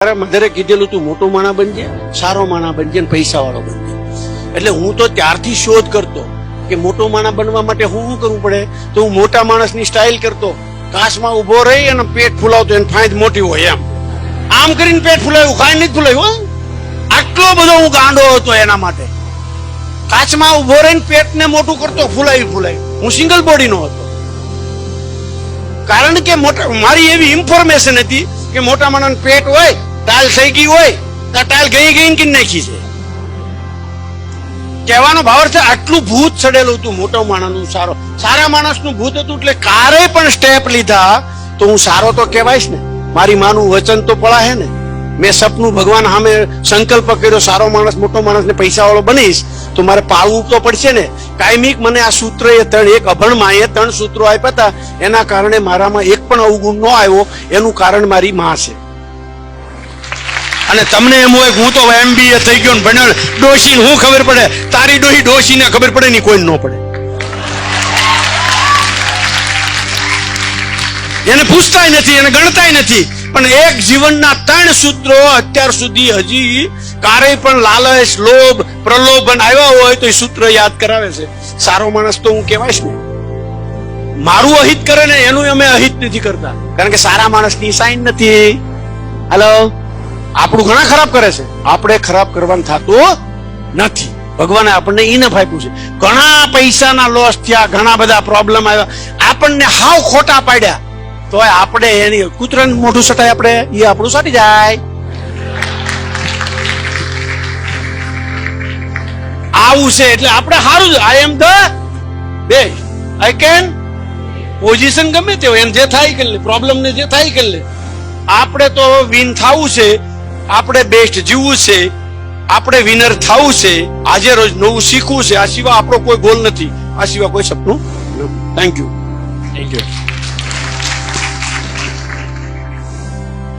મધરે કીધેલું તું મોટો માણા બનજે, સારો માણા બનજે, પૈસા વાળો બનજે. એટલે હું તો ત્યારથી શોધ કરતો કે મોટો માણા બનવા માટે શું કરવું પડે. તો હું મોટા માણસની સ્ટાઇલ કરતો, કાચમાં ઉભો રહી અને પેટ ફૂલાવતો, એને ફાંદ મોટી હોય એમ, આમ કરીને પેટ ફૂલાવ્યું, ખાઈ નથી ફૂલાવ્યું. આટલો બધો હું ગાંડો હતો એના માટે. કાચમાં ઉભો રહીને પેટને મોટું કરતો, ફૂલાવી. હું સિંગલ બોડીનો હતો, કારણ કે મારી એવી ઇન્ફોર્મેશન હતી કે મોટા માણસ પેટ હોય, ટાલ થઈ ગઈ હોય તો ટાલ ગઈ કે નાખી છે. કહેવાનો ભાવ છે આટલું ભૂત ચડેલું હતું મોટા માણસનું, સારા માણસનું ભૂત હતું. એટલે કારે પણ સ્ટેપ લીધા તો હું સારો તો કહેવાયશ ને. મારી માનું વચન તો પળાહે ને. મેં સપનું ભગવાન સામે સંકલ્પ કર્યો, સારો માણસ, મોટો માણસ ને પૈસા વાળો બનીશ, તો મારે પાળવું તો પડશે ને. કાયમિક મને આ સૂત્ર એ એક અભણમાં એ 3 સૂત્રો આપ્યા હતા, એના કારણે મારામાં એક પણ અવગુણ ન આવ્યો. એનું કારણ મારી માં છે. અને તમને એમ હોય હું તો MBA થઈ ગયો ને ભણ્યો, ડોશી હું ખબર પડે, તારી ડોશી ને ખબર પડે ની કોઈ ન પડે. એને પૂછતાય નથી, એને ગણતાય નથી. પણ એક જીવનના 3 સૂત્રો અત્યાર સુધી હજી કારે પણ લાલચ, લોભ, પ્રલોભન આવ્યા હોય તો એ સૂત્ર યાદ કરાવે છે. સારો માણસ તો હું કહેવાયશ ને. મારું અહિત કરે ને એનું અમે અહિત નથી કરતા, કારણ કે સારા માણસની સાઈન નથી. હાલો, આપણું ઘણા ખરાબ કરે છે, આપણે ખરાબ કરવાનું થતું નથી. ભગવાને આપણને ઇનફ આપ્યું છે. ઘણા પૈસાના લોસ થયા, ઘણા બધા પ્રોબ્લેમ આવ્યા, આપણને હાવ ખોટા પાડ્યા, તો આપણે એની કૂતરાનું મોઢું સટાય, આપણે એ આપણું સાટી જાય. આવું છે એટલે આપણે સારું છે. I am the best, I can. Position ગમે તે હોય, એને જે થાય કરી લે, પ્રોબ્લેમ ને જે થાય કરી લે. આપણે તો વિન થવું છે, આપણે બેસ્ટ જીવવું છે, આપણે વિનર થવું છે. આજે રોજ નવું શીખવું છે. આ સિવાય આપણો કોઈ ગોલ નથી, આ સિવાય કોઈ સપનું નથી. Thank you.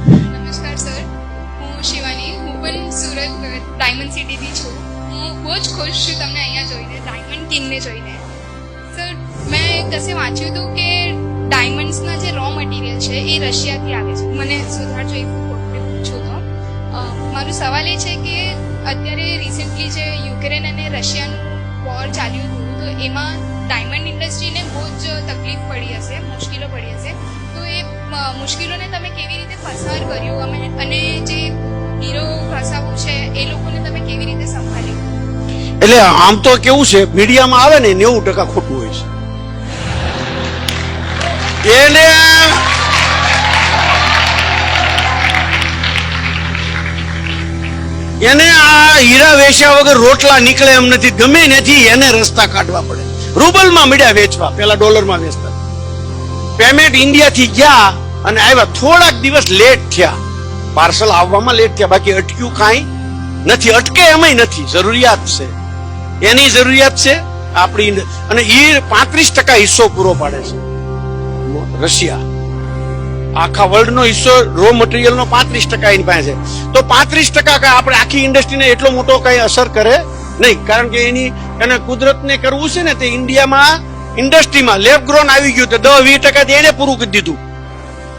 નમસ્કાર સર, હું શિવાની. હું પણ સુરત ડાયમંડ સિટીથી છું. હું બહુ જ ખુશ છું તમને અહીંયા જોઈને, ડાયમંડ કિંગને જોઈને. સર, મેં કશે વાંચ્યું હતું કે ડાયમંડ્સના જે રો મટીરિયલ છે એ રશિયાથી આવે છે. મને સુધારજો એ પૂછું તો. મારો સવાલ એ છે કે અત્યારે રિસેન્ટલી જે યુક્રેન અને રશિયાનું વોર ચાલ્યું હતું, તો એમાં ડાયમંડ ઇન્ડસ્ટ્રીને બહુ જ તકલીફ પડી હશે, મુશ્કેલો પડી હશે. તો એ મુશ્કેલોને તમે કેવી રીતે પસાર કર્યું, અને જે હીરો ઘસાવું છે એ લોકોને તમે કેવી રીતે સંભાળ્યું? એટલે આમ તો કેવું છે, મીડિયામાં આવે ને 90% ખોટું હોય છે. એને આ હીરા વેચ્યા વગર રોટલા નીકળે એમ નથી. ગમે નથી એને રસ્તા કાઢવા પડે. રૂબલમાં મીડિયા વેચવા, પેલા ડોલરમાં વેચતા. પેમેન્ટ ઇન્ડિયાથી ગયા અને આવ્યા, થોડાક દિવસ લેટ થયા, પાર્સલ આવવામાં લેટ થયા, બાકી અટક્યું કાંઈ નથી. અટકે એમાંય નથી, જરૂરિયાત છે, એની જરૂરિયાત છે આપણી. અને એ 35% હિસ્સો પૂરો પાડે છે રશિયા. આખા વર્લ્ડ નો હિસ્સો રો મટીરિયલ નો 35% એની પાસે છે. તો 35% આપણે આખી ઇન્ડસ્ટ્રીને એટલો મોટો કઈ અસર કરે નહીં, કારણ કે એને કુદરતને કરવું છે ને. તે ઇન્ડિયામાં ઇન્ડસ્ટ્રીમાં લેબ ગ્રોન આવી ગયું, તો 10-20% એને પૂરું કરી દીધું.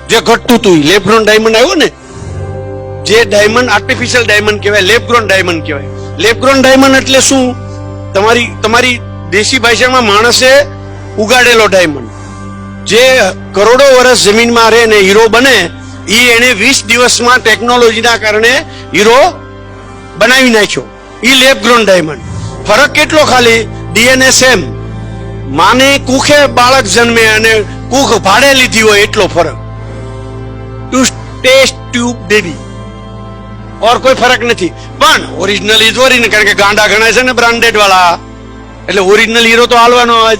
જે ઘટતું હતું લેબ ગ્રોન ડાયમંડ આવ્યો ને, જે ડાયમંડ આર્ટિફિશિયલ ડાયમંડ કહેવાય, લેબ ગ્રોન ડાયમંડ કહેવાય. લેબ ગ્રોન ડાયમંડ એટલે શું? તમારી દેશી ભાષામાં માણસે ઉગાડેલો ડાયમંડ. જે કરોડો વર્ષ જમીનમાં રહે ને હીરો બને, એ એને 20 દિવસમાં ટેકનોલોજીના કારણે હીરો બનાવી નાખ્યો. એ લેબ ગ્રોન ડાયમંડ. ફરક કેટલો ખાલી, DNA સેમ. માને કુખે બાળક જન્મે અને કુખ ભાડે લીધી હોય એટલો ફરક. ટેસ્ટ ટ્યુબ બેબી, ઓર કોઈ ફરક નથી. પણ ઓરિજિનલ ઇઝ ઓરિજિનલ, કારણ કે ગાંડા ગણાય છે ને બ્રાન્ડેડ વાળા, એટલે ઓરિજિનલ હીરો તો હાલવાનો જ.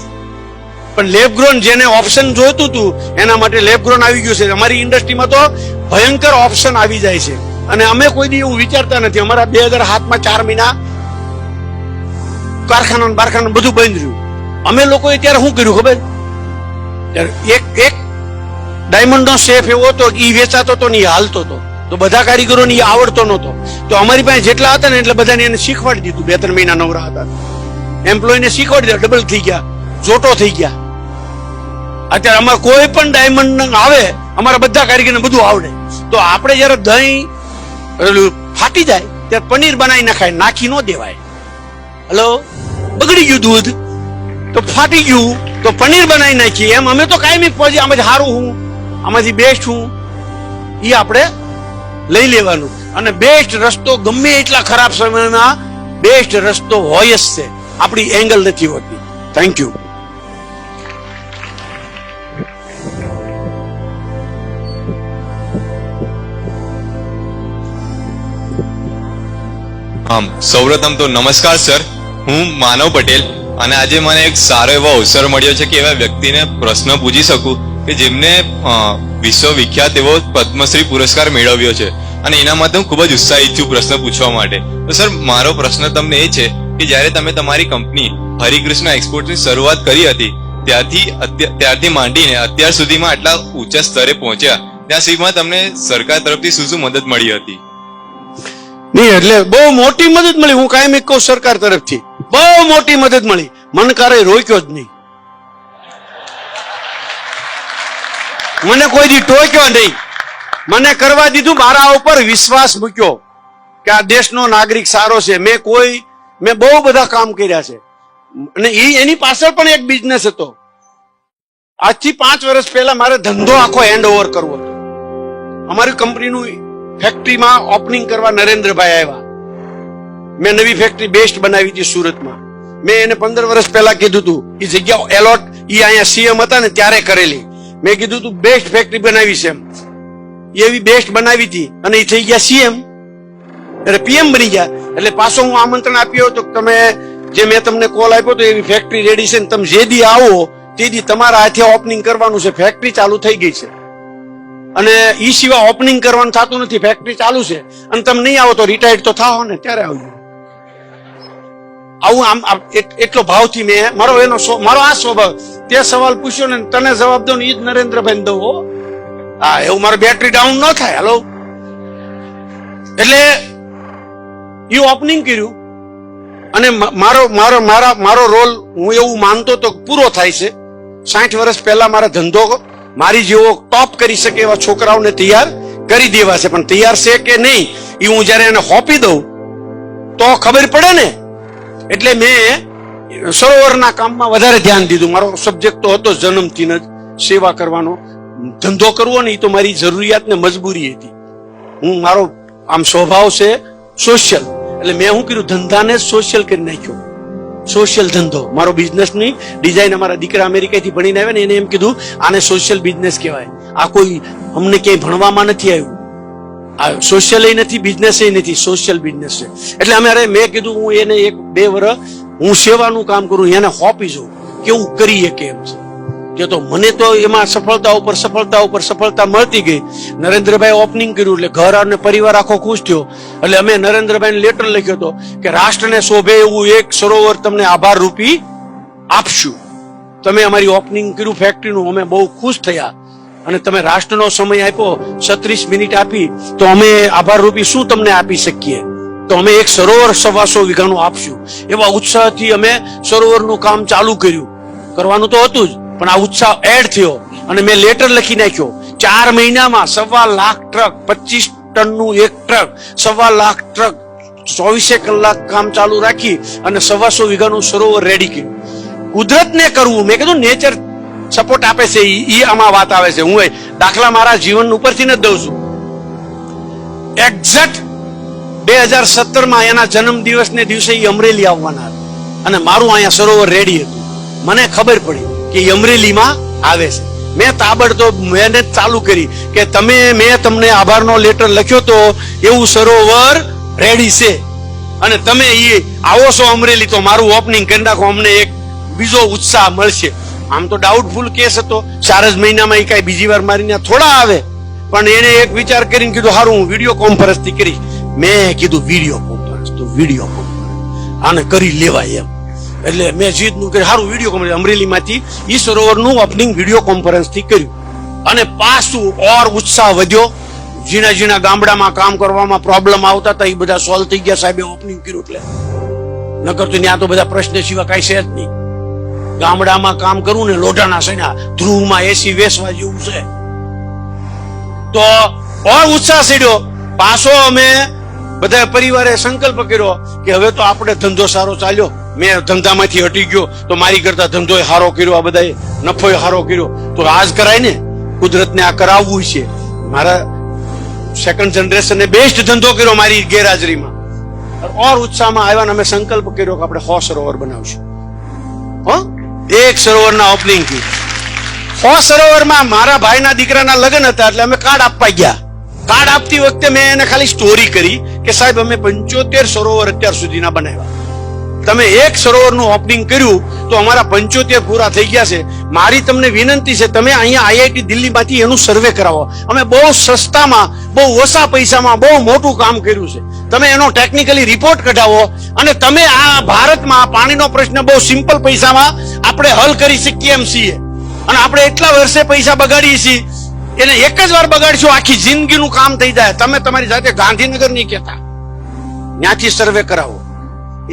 પણ લેબ ગ્રોન જેને ઓપ્શન જોઈતું હતું એના માટે લેબ ગ્રોન આવી ગયું છે. અમારી ઇન્ડસ્ટ્રીમાં તો ભયંકર ઓપ્શન આવી જાય છે, અને અમે કોઈ દી એવું વિચારતા નથી. અમારા 2007માં 4 મહિના કારખાના બધું બંધ રહ્યું. અમે લોકોએ ત્યારે શું કર્યું ખબર? એક ડાયમંડ નો શેફ એવો હતો કે એ વેચાતો હતો ને એ હાલતો હતો, તો બધા કારીગરોને એ આવડતો નહોતો. તો અમારી પાસે જેટલા હતા ને એટલે બધાને એને શીખવાડી દીધું. 2-3 મહિના નવરા હતા, એમ્પ્લોયને શીખવાડી દીધા, ડબલ થઈ ગયા, જોટો થઈ ગયા. અત્યારે અમારે કોઈ પણ ડાયમંડ આવે, અમારા બધા કારીગરને બધું આવડે. તો આપણે જયારે દહીં પેલું ફાટી જાય ત્યારે પનીર બનાવી નખાય, નાખી ન દેવાય. હલો, બગડી ગયું દૂધ તો ફાટી ગયું તો પનીર બનાવી નાખીએ. એમ અમે તો કાયમી પછી આમાંથી સારું હું, આમાંથી બેસ્ટ હું, એ આપણે લઈ લેવાનું. અને બેસ્ટ રસ્તો ગમે એટલા ખરાબ સમયમાં બેસ્ટ રસ્તો હોય જ છે, આપણી એંગલ નથી હોતી. Thank you. સૌપ્રથમ તો નમસ્કાર સર, હું માનવ પટેલ, અને આજે મને એક સારો એવો અવસર મળ્યો છે કે એવા વ્યક્તિને પ્રશ્ન પૂછી શકું કે જેમને વિશ્વવિખ્યાત એવો પદ્મશ્રી પુરસ્કાર મેળવ્યો છે, અને એના માટે હું ખૂબ જ ઉત્સાહિત છું પ્રશ્ન પૂછવા માટે. તો સર, મારો પ્રશ્ન તમને એ છે કે જ્યારે તમે તમારી કંપની હરિકૃષ્ણ એક્સપોર્ટની શરૂઆત કરી હતી ત્યારથી માંડીને અત્યાર સુધીમાં આટલા ઊંચા સ્તરે પહોંચ્યા, ત્યાં સુધીમાં તમને સરકાર તરફથી શું શું મદદ મળી હતી? નહીં, એટલે બહુ મોટી મદદ મળી. હું કાયમ કહું, સરકાર તરફથી બહુ મોટી મદદ મળી. મનકારે રોક્યો જ નહીં, મને કોઈ દી ટોક્યો નહીં, મને કરવા દીધું. મારા ઉપર વિશ્વાસ મૂક્યો કે આ દેશનો નાગરિક સારો છે. મેં બહુ બધા કામ કર્યા છે, અને એની પાછળ પણ એક બિઝનેસ હતો. આજથી 5 વર્ષ પહેલા મારે ધંધો આખો હેન્ડ ઓવર કરવો હતો. અમારી કંપનીનું ફેક્ટરીમાં ઓપનિંગ કરવા નરેન્દ્રભાઈ આવ્યા. મેં નવી ફેક્ટરી બેસ્ટ બનાવી હતી સુરતમાં. મેં એને 15 વર્ષ પહેલા કીધું હતું, એ જગ્યા એલોટ અહીંયા સીએમ હતા ને ત્યારે કરેલી. મેં કીધું તું બેસ્ટ ફેક્ટરી બનાવી છે એમ. એવી બેસ્ટ બનાવી હતી અને એ થઈ ગયા સીએમ, એટલે પીએમ બની ગયા. એટલે પાછો હું આમંત્રણ આપ્યો તો તમે જે મેં તમને કોલ આપ્યો તો એવી ફેક્ટરી રેડી છે ને તમે જે દી આવો તે દી તમારા હાથે ઓપનિંગ કરવાનું છે. ફેક્ટરી ચાલુ થઈ ગઈ છે, અને ઈ સિવાય ઓપનિંગ કરવાનું થતું નથી. ફેક્ટરી ચાલુ છે અને તમે નહીં આવો તો રિટાયર્ડ તો થાઓ ને, ત્યારે આવજો. આવું આમ એટલો ભાવથી મેં મારો આ સ્વભાવ. તે સવાલ પૂછ્યો ને તને જવાબ દઉં ને એ જ નરેન્દ્રભાઈ દઉં. હા, એવું મારું બેટરી ડાઉન ન થાય. હાલો, એટલે એ ઓપનિંગ કર્યું અને મારો રોલ હું એવું માનતો તો પૂરો થાય છે. 60 વર્ષ પહેલા મારા ધંધો મારી જેવો ટોપ કરી શકે એવા છોકરાઓને તૈયાર કરી દેવા છે, પણ તૈયાર છે કે નહીં એ હું જયારે એને હોપી દઉં તો ખબર પડે ને. એટલે મેં સરોવરના કામમાં વધારે ધ્યાન દીધું. મારો સબ્જેક્ટ તો હતો જન્મથી જ સેવા કરવાનો. ધંધો કરવો ને એ તો મારી જરૂરિયાત ને મજબૂરી હતી. મારો આમ સ્વભાવ છે સોશિયલ, એટલે મેં શું કર્યું, ધંધાને સોશિયલ કરી નાખ્યો. સોશિયલ ધંધો મારો બિઝનેસની ડિઝાઇન અમારા દીકરા અમેરિકાથી ભણીને આવ્યા ને એને એમ કીધું આને સોશિયલ બિઝનેસ કહેવાય. આ કોઈ અમને ક્યાંય ભણવામાં નથી આવ્યું. આ સોશિયલ નથી, બિઝનેસ નથી, સોશિયલ બિઝનેસ છે. એટલે મેં કીધું હું એને 1-2 વર્ષ હું સેવાનું કામ કરું, એને હોપી જાઉં કેવું કરીએ કેમ છે. કે તો મને તો એમાં સફળતા ઉપર સફળતા મળતી ગઈ. નરેન્દ્રભાઈ ઓપનિંગ કર્યું એટલે ઘર અને પરિવાર આખો ખુશ થયો. એટલે અમે નરેન્દ્રભાઈને લેટર લખ્યો હતો કે રાષ્ટ્રને શોભે એવું એક સરોવર તમને આભાર રૂપી આપશું. તમે અમારી ઓપનિંગ કર્યું ફેક્ટરીનું, અમે બહુ ખુશ થયા. અને તમે રાષ્ટ્રનો સમય આપ્યો 36 મિનિટ આપી, તો અમે આભાર રૂપી શું તમને આપી શકીએ? તો અમે એક સરોવર 125 વીઘાનું આપશું. એવા ઉત્સાહથી અમે સરોવરનું કામ ચાલુ કર્યું. કરવાનું તો હતું જ, પણ આ ઉત્સાહ એડ થયો અને મેં લેટર લખી નાખ્યો. 4 મહિનામાં 1.25 લાખ ટ્રક, 25 ટનનું એક ટ્રક, 1.25 લાખ ટ્રક 24 કલાક કામ ચાલુ રાખી અને 125 વીઘાનું સરોવર રેડી કર્યું. કુદરતને કરવું, મેં કીધું નેચર સપોર્ટ આપે છે, એ આમાં વાત આવે છે. હું દાખલા મારા જીવન ઉપરથી જ દઉં છું. એક્ઝેક્ટ 2017માં એના જન્મ દિવસને દિવસે એ અમરેલી આવવાના હતા અને મારું અહીંયા સરોવર રેડી હતું. મને ખબર પડી કે અમરેલીમાં આવે છે. મેં તાબડતોબ મહેનત ચાલુ કરી કે મેં તમને આભારનો લેટર લખ્યો તો એવું સરોવર રેડી છે અને તમે એ આવો છો અમરેલી તો મારું ઓપનિંગ કરી નાખો, અમને એક બીજો ઉત્સાહ મળશે. આમ તો ડાઉટફુલ કેસ હતો. 4 જ મહિનામાં એ કઈ બીજી વાર મારીને થોડા આવે, પણ એને એક વિચાર કરીને કીધું હારું હું વિડીયો કોન્ફરન્સ થી કરીશ. મેં કીધું વિડીયો કોન્ફરન્સ આને કરી લેવાય એમ. એટલે મેં જીતનું કર્યું, સારું વિડીયો કોન્ફરન્સ અમરેલીમાંથી ઈ સરોવરનું ઓપનિંગ વિડીયો કોન્ફરન્સ થી કર્યું. અને પાછું ઓર ઉત્સાહ વધ્યો. ઝીણા ગામડામાં કામ કરવામાં પ્રોબ્લેમ આવતા હતા એ બધા સોલ્વ થઈ ગયા સાહેબે ઓપનિંગ કર્યું એટલે. નકર તો ત્યાં તો બધા પ્રશ્ન સિવાય કઈ છે જ નહીં. ગામડામાં કામ કરવું ને લોઢાના સૈના ધ્રુવમાં એસી વેસવા જેવું છે. તો ઓર ઉત્સાહ ચડ્યો પાછો અમે બધા પરિવારે સંકલ્પ કર્યો કે હવે તો આપણે ધંધો સારો ચાલ્યો, મેં ધંધામાંથી હટી ગયો તો મારી કરતા ધંધો સારો કર્યો, આ બધાએ નફો સારો કર્યો, તો આજ કરાય ને, કુદરતને આ કરાવવું છે. મારા સેકન્ડ જનરેશને બેસ્ટ ધંધો કર્યો મારી ગેરહાજરીમાં. ઓર ઉત્સાહમાં આવ્યા ને અમે સંકલ્પ કર્યો કે આપણે 100 સરોવર બનાવશું. એક સરોવરના ઓપનિંગ થી 100 સરોવરમાં મારા ભાઈના દીકરાના લગ્ન હતા એટલે અમે કાર્ડ આપવા ગયા. કાર્ડ આપતી વખતે મેં એને ખાલી સ્ટોરી કરી કે સાહેબ અમે 75 સરોવર અત્યાર સુધીના બનાવ્યા. તમે એક સરોવરનું ઓપનિંગ કર્યું તો અમારા 75 પૂરા થઈ ગયા છે. મારી તમને વિનંતી છે, તમે અહીંયા આઈઆઈટી દિલ્હીમાંથી એનું સર્વે કરાવો. અમે બહુ સસ્તામાં, બહુ ઓછા પૈસામાં બહુ મોટું કામ કર્યું છે. તમે એનો ટેકનિકલી રિપોર્ટ કઢાવો અને તમે આ ભારતમાં પાણીનો પ્રશ્ન બહુ સિમ્પલ પૈસામાં આપણે હલ કરી શકીએ એમ છીએ. અને આપણે એટલા વર્ષે પૈસા બગાડીએ છીએ, એને એક જ વાર બગાડશો આખી જિંદગીનું કામ થઈ જાય. તમે તમારી જાતે ગાંધીનગર નહીં કહેતા, ત્યાંથી સર્વે કરાવો.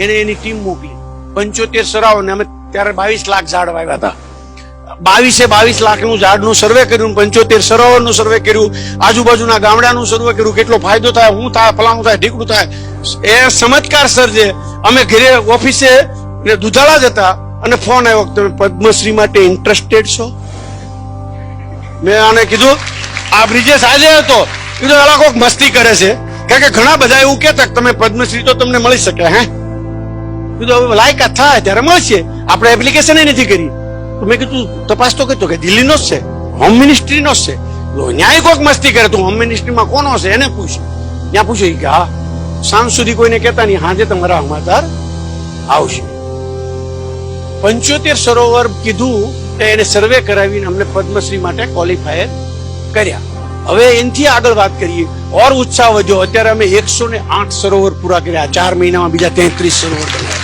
એને એની ટીમ મોકલી 75 સરાવો ને અમે ત્યારે 22 લાખ ઝાડ વાવ્યા હતા. 22 લાખનું ઝાડનું સર્વે કર્યું, 75 સરોવરનું સર્વે કર્યું, આજુબાજુના ગામડાનું સર્વે કર્યું, કેટલો ફાયદો થાય, શું થાય, ફલાણું થાય, ઢીકડું થાય. એ ચમત્કાર સર્જે. અમે ઘરે ઓફિસે દુધાળા જ હતા અને ફોન આવ્યો, તમે પદ્મશ્રી માટે ઇન્ટરેસ્ટેડ છો? મેં આને કીધું, આ બ્રિજેશ આજે હતો, કીધું આલા કોક મસ્તી કરે છે, કારણ કે ઘણા બધા એવું કહેતા કે તમે પદ્મશ્રી તો તમને મળી શકે. કીધું હવે લાયકાત થાય ત્યારે મળશે, આપણે એપ્લિકેશન નથી કરી. મેં કીધું તપાસ તો કરતો કે દિલ્હીનો જ છે, હોમ મિનિસ્ટ્રીનો જ છે. ન્યાય કોક મસ્તી કરે, તું હોમ મિનિસ્ટ્રીમાં કોનો છે એને પૂછ્યું. ત્યાં પૂછ્યું કે હા, સાંજ સુધી કોઈને કહેતા નહીં, હાજે તમારા સમાચાર આવશે. 75 સરોવર કીધું એને સર્વે કરાવીને અમને પદ્મશ્રી માટે ક્વોલિફાયર કર્યા. હવે એનાથી આગળ વાત કરીએ, ઓર ઉત્સાહ વધ્યો. અત્યારે અમે 108 સરોવર પૂરા કર્યા, 4 મહિનામાં બીજા 33 સરોવર બનાવ્યા.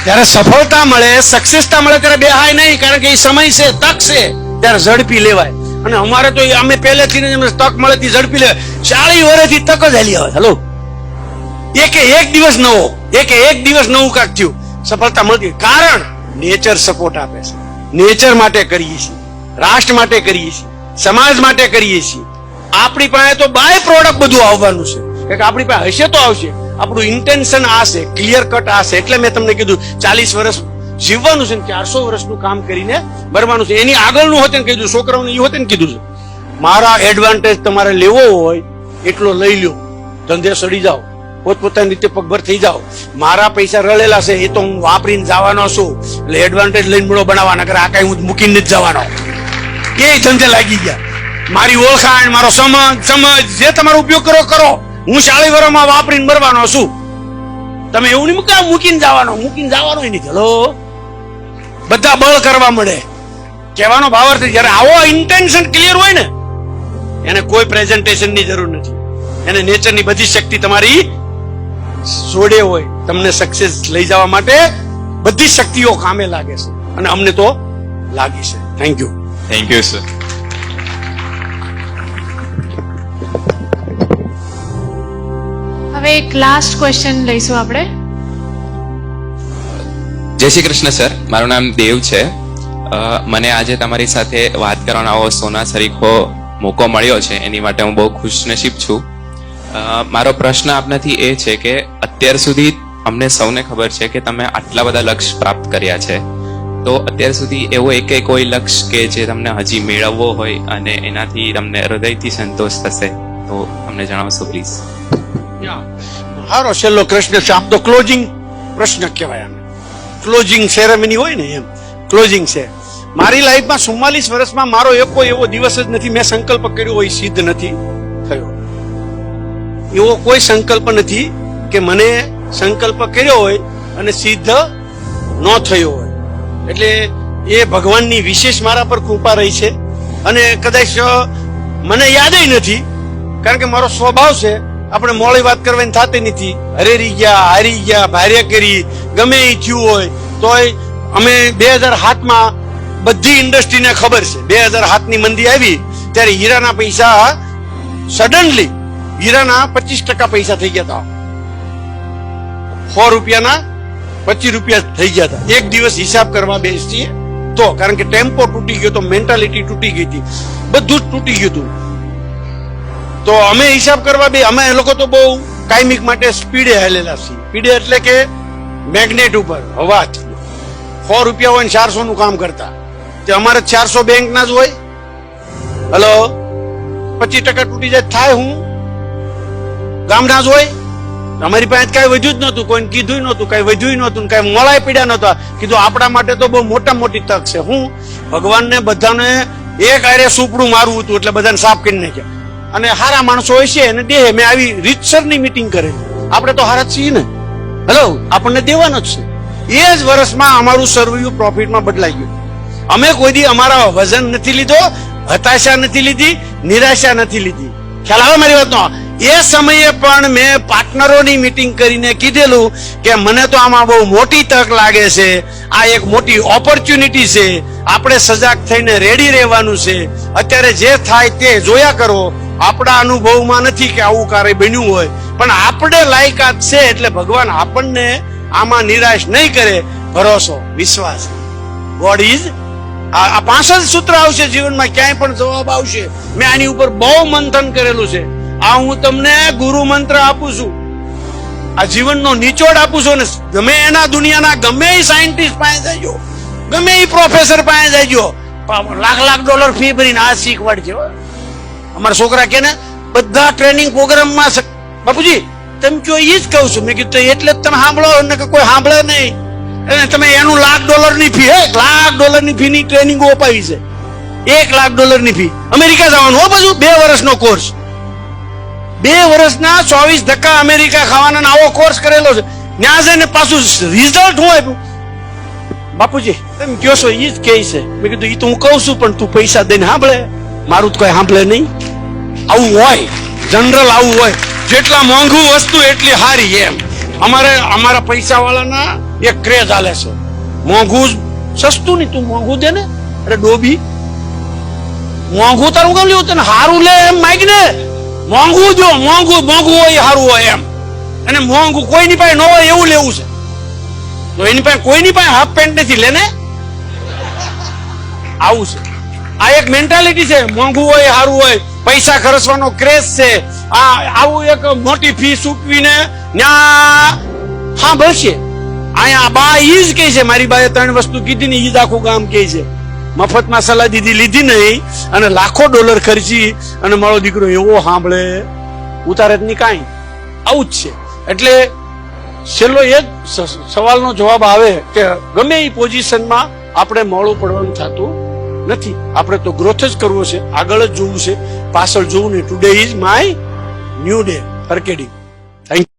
ત્યારે સફળતા મળે, સક્સેસતા મળે ત્યારે બેહાય નહીં, કારણ કે એ સમય છે, તક છે, ત્યારે ઝડપી લેવાય. અને અમારે તો અમે પહેલેથી તક મળે ઝડપી લેવાય. 40 વર્ષથી તક જ હાલી આવે. હેલો, એક દિવસ નવો, એક દિવસ નવું કાંક થયું, સફળતા મળતી. કારણ નેચર સપોર્ટ આપે છે. નેચર માટે કરીએ છીએ, રાષ્ટ્ર માટે કરીએ છીએ, સમાજ માટે કરીએ છીએ. આપણી પાસે તો બાય પ્રોડક્ટ બધું આવવાનું છે, કે આપણી પાસે હશે તો આવશે. આપણું ઇન્ટેન્શન આ છે, ક્લિયર કટ આ છે. એટલે મેં તમને કીધું 40 વર્ષ જીવવાનું છે, 400 વર્ષનું કામ કરીને મરવાનું છે. એની આગળનું હોતે ને કીધું, છોકરાઓને એ હોતે ને કીધું છે, મારા એડવાન્ટેજ તમારે લેવો હોય એટલો લઈ લો, ધંધે સડી જાઓ, પોતપોતાની રીતે પગભર થઈ જાઓ. મારા પૈસા રળેલા છે, એ તો હું વાપરીને જવાનો છું, એટલે એડવાન્ટેજ લઈને મળો બનાવવાના કરે. આ કઈ હું મૂકીને જ જવાનો, એ ધંધે લાગી ગયા. મારી ઓળખાણ, મારો સમજ જે તમારો ઉપયોગ કરો. હું 40 વર્ષમાં વાપરીને મરવાનો છું. તમે એવું નહીં મૂકીને જવાનો નથી. ચલો, બધા બળ કરવા મળે. કહેવાનો ભાવાર્થ, જયારે આવો ઇન્ટેન્શન ક્લિયર હોય ને, એને કોઈ પ્રેઝન્ટેશન ની જરૂર નથી. એને નેચરની બધી શક્તિ તમારી જોડે હોય. તમને સક્સેસ લઈ જવા માટે બધી શક્તિઓ કામે લાગે છે, અને અમને તો લાગી છે. Thank you sir. હવે એક લાસ્ટ ક્વેશ્ચન લઈશું આપણે. જય શ્રી કૃષ્ણ સર, મારું નામ દેવ છે. મને આજે તમારી સાથે વાત કરવાનો આવો સોના સરીખો મોકો મળ્યો છે, એની માટે હું બહુ ખુશનસીબ છું. મારો પ્રશ્ન આપનાથી એ છે કે અત્યાર સુધી અમને સૌને ખબર છે કે તમે આટલા બધા લક્ષ્ય પ્રાપ્ત કર્યા છે, તો અત્યાર સુધી એવો કોઈ લક્ષ્ય કે જે તમને હજી મેળવવો હોય અને એનાથી તમને હૃદયથી સંતોષ થશે, તો અમને જણાવશો પ્લીઝ. હારો છેલ્લો પ્રશ્ન છે. આમ તો ક્લોઝિંગ પ્રશ્ન કહેવાય, આને ક્લોઝિંગ સેરેમની હોય ને એમ ક્લોઝિંગ છે. મારી લાઈફમાં 44 વર્ષમાં મારો એવો દિવસ જ નથી મેં સંકલ્પ કર્યો હોય સિદ્ધ નથી થયો. એવો કોઈ સંકલ્પ નથી કે મને સંકલ્પ કર્યો હોય અને સિદ્ધ ન થયો હોય. એટલે એ ભગવાનની વિશેષ મારા પર કૃપા રહી છે. અને કદાચ મને યાદ નથી, કારણ કે મારો સ્વભાવ છે, આપણે મોડી વાત કરવાની થતી નથી. હરેરી ગયા, હારી ગયા, ભાર્ય કરી, ગમે એ થયું હોય તોય અમે 2007માં બધી ઇન્ડસ્ટ્રીને ખબર છે, 2007ની મંદી આવી ત્યારે હીરાના પૈસા સડનલી હીરાના 25% પૈસા થઈ ગયા હતા. 100 રૂપિયાના 25 રૂપિયા થઈ ગયા હતા. એક દિવસ હિસાબ કરવા બેસીએ તો, કારણ કે ટેમ્પો તૂટી ગયો તો, મેન્ટાલિટી તૂટી ગઈ હતી, બધું જ તૂટી ગયું હતું. તો અમે હિસાબ કરવા બે અમે લોકો તો બહુ કાયમિક માટે સ્પીડે હાલેલા છીએ. સ્પીડે એટલે કે મેગ્નેટ ઉપર હવા 100 રૂપિયા હોય ને 400 નું કામ કરતા, તે અમારે 400 બેંક ના જ હોય. હલો, 25% તૂટી જાય થાય હું ગામના જ હોય. અમારી પાસે કઈ વધ્યું જ નતું, કોઈને કીધું નતું, કઈ વધ્યું નતું, કઈ મોળાય પીડ્યા નતા. કીધું આપણા માટે તો બહુ મોટા મોટી તક છે. હું ભગવાનને બધાને એક આરે સુપડું મારવું હતું એટલે બધાને સાફ કરી નાખ્યા. અને હારા માણસો હોય છે એને દે. મેં આવી રીતસરની મીટિંગ કરેલી. આપણે તો હારા જ છીએ ને. હેલો, આપણને દેવાનો જ છે. એ જ વર્ષમાં અમારું સર્વૈયું પ્રોફિટમાં બદલાઈ ગયું. અમે કોઈ દી અમારા વજન નથી લીધો, હતાશા નથી લીધી, નિરાશા નથી લીધી. ખ્યાલ આવે મારી વાતનો? એ સમયે પણ મેં પાર્ટનરોની મીટિંગ કરીને કીધેલું કે મને તો આમાં બહુ મોટી તક લાગે છે, આ એક મોટી ઓપોર્ચ્યુનિટી છે, આપણે સજાગ થઈને રેડી રહેવાનું છે. અત્યારે જે થાય તે જોયા કરો. આપણા અનુભવમાં નથી કે આવું કાર્ય બન્યું હોય, પણ આપણે લાયકાત છે એટલે ભગવાન આપણને આમાં નિરાશ નહીં કરે. ભરોસો, વિશ્વાસ, ગોડ ઇઝ. આ 5 જ સૂત્ર આવશે જીવનમાં, ક્યાંય પણ જવાબ આવશે. મેં આની ઉપર બહુ મંથન કરેલું છે. આ હું તમને ગુરુ મંત્ર આપું છું, આ જીવનનો નિચોડ આપું છું. ને ગમે એના દુનિયાના ગમે એ સાયન્ટિસ્ટ પાસે જજો, ગમે એ પ્રોફેસર પાસે જજો, $1,00,000 ફી ભરીને આ શીખવાડશે. અમારા છોકરા કે ને બધા ટ્રેનિંગ પ્રોગ્રામમાં બાપુજી તમે જો એ જ કહું છું. મેં કીધું એટલે જ તમે સાંભળો ને કે કોઈ સાંભળે નહીં. અને તમે એનું $1,00,000 ની ફી, $1,00,000 ની ફી ની ટ્રેનિંગ અપાવી છે. $1,00,000 ની ફી. અમેરિકા જવાનું હો, બધું 2 વર્ષનો કોર્સ. 2 વર્ષના 24 ધક્કા અમેરિકા ખાવાના આવો કોર્સ કરેલો છે. ત્યાં જઈને પાછું રિઝલ્ટ હું આપ્યું. બાપુજી તમે કહો છો એ જ કહે છે. મેં કીધું એ તો હું કહું છું પણ તું પૈસા દઈને સાંભળે, મારું તો કોઈ સાંભળે નહીં. આવું હોય, જનરલ આવું હોય. જેટલા મોંઘું વસ્તુ એટલી સારી એમ. અમારા પૈસા વાળાના એક ક્રેઝ હાલે છે. મોંઘું સસ્તું નહીં, તું મોંઘું દે ને. અરે ડોબી, મોંઘું તારું કેમ લેવું? તને સારું લે એમ માગ ને. મોંઘું જો મોંઘું હોય સારું હોય એમ. અને મોંઘું કોઈની પાસે ન હોય એવું લેવું છે. તો એની પાસે કોઈની પાસે હાફ પેન્ટ નથી, લે ને. આવું છે. આ એક મેન્ટાલિટી છે. મોંઘું હોય સારું હોય, પૈસા ખર્ચવાનો ક્રેઝ છે. આવું એક મોટી ફી ચૂકવીને હા બળશે. અહીંયા બા ઈ જ કહે છે, મારી બાએ 3 વસ્તુ કીધી ને ઈ જ આખું ગામ કહે છે. મફતમાં સલાહ દીધી લીધી નહીં અને $1,00,000 ખર્ચી અને મારો દીકરો એવો સાંભળે ઉતારે જ નહીં કાંઈ. આવું જ છે. એટલે છેલ્લો એ જ સવાલનો જવાબ આવે કે ગમે એ પોઝિશનમાં આપણે મોડું પડવાનું થતું નથી. આપણે તો ગ્રોથ જ કરવો છે, આગળ જ જોવું છે, પાછળ જોવું નહીં. Today is my new day. હરકેડી. Thank you.